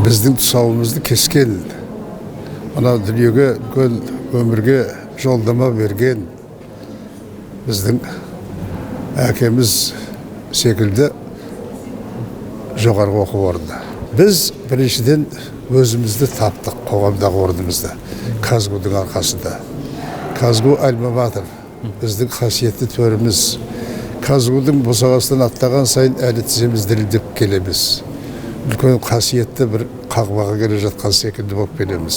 біздің тұсауымызды кескен, ана дүниеге үлкен өмірге жолдама берген біздің әкеміз секілді жоғарғы оқу орны. Біз біріншіден өзімізді таптық қоғамдағы орнымызды, Казгудың арқасында. Казгу альма-матер, біздің қасиетті төріміз. Казгудың босағасынан аттаған сайын әлі тіземіз дірілдеп келеміз. Үлкен қасиетті бір қағбаға келе жатқан секілді болып келеміз.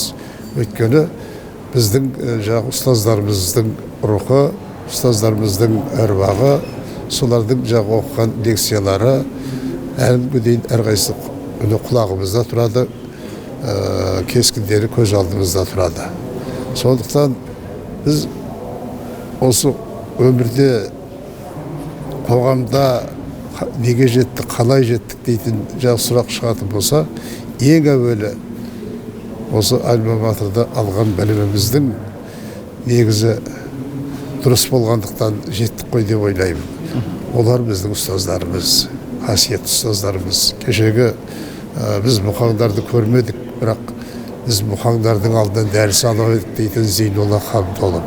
Өйткені біздің ұстаздарымыздың рухы, ұстаздарымыздың әруағы, солардың оқыған лекциялары әлі дейін әрқайсысы үні құлағымызда тұрады, кескіндері көз алдымызда тұрады. Сондықтан біз осы өмірде, қоғамда неге жеттік, қалай жеттік дейтін сұрақ шығатын болса, ең әуелі осы альма-матерда алған біліміміздің негізі дұрыс болғандықтан жеттік қой деп ойлаймын. Олар біздің ұстаздарымыз, қасиетті ұстаздарымыз. Кешегі біз мұхаңдарды көрмедік, бірақ біз мұхаңдардың алдынан дәріс алып едік дейтін Зейнолла Қабдолов.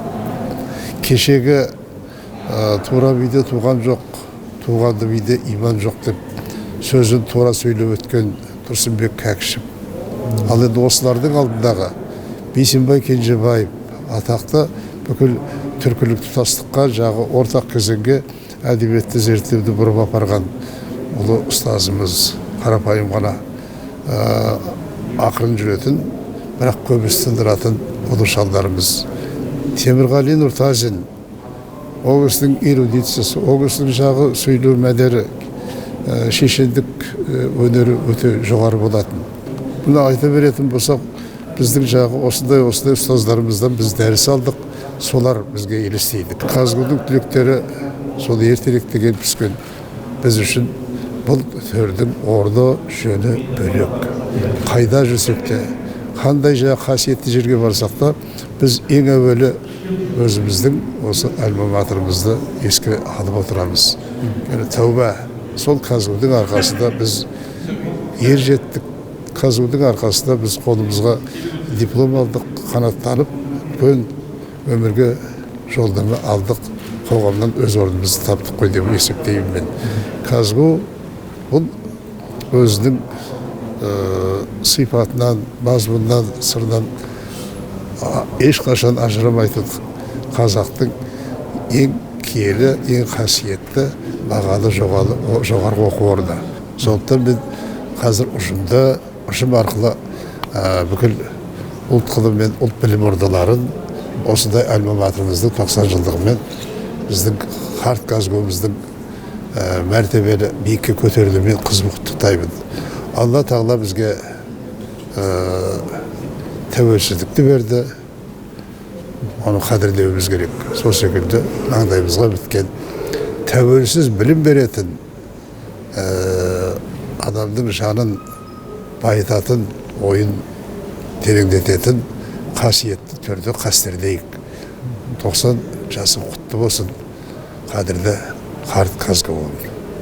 Кешегі тура биде туған жоқ, туғанды биде иман жоқ деп сөзін тура сөйлеп өткен Тұрсынбек Кәкішев. Ал енді осылардың алдындағы Бейсенбай Кенжебаев атақты бүкіл түркілік тұтастыққа жағы ортақ кезеңге әдебиетті зерттеуді бұрып апарған ұлы ұстазымыз, қарапайым ғана ақырын жүретін, бірақ көбіс тындыратын ұлы шалдарымыз. Темірғали Нұртазин, ол кісінің эрудициясы, ол кісінің жағы сөйлеу мәнері, шешендік өнері өте жоғары болатын. Бұны айта беретін болсақ, біздің жағы осындай ұстаздарымыздан біз дәріс алдық, солар бізге елестейді. Казгудың түлектері сол ертеректе келіп түскен. Біз үшін бұл төрдің орны, жөні бөлек. Қайда жүрсек те, қандай қасиетті жерге барсақ та, біз ең әуелі өзіміздің осы альма-матерімізді еске алып отырамыз. Тәуба, сол Казгудың арқасында біз ер жеттік. Казгудың арқасында біз қолымызға диплом алдық, қанаттанып, үлкен өмірге жолдама алдық, қоғамнан өз орнымызды таптық қой деп есептеймін мен. Казгу бұл өзінің сипатынан, мазмұнынан, сырынан ешқашан ажырамайтын қазақтың ең киелі, ең қасиетті, бағалы жоғарғы оқу орны. Сондықтан мен қазір ұжым арқылы бүкіл ұлт ғылым мен ұлт білім ордаларын осындай альма-матеріміздің 90 жылдығымен біздің қарт Казгуымыздың мәртебелі биікке көтерілуімен қызу құттықтаймын. Алла тағала бізге тәуелсіздікті берді, оны қадірлеуіміз керек. Сол секілді маңдайымызға біткен тәуелсіз білім беретін, адамның жанын байытатын, ойын тереңдететін қасиетті төрді қастерлейік. 90 жасың құтты болсын, қадірлі қарт Казгуым.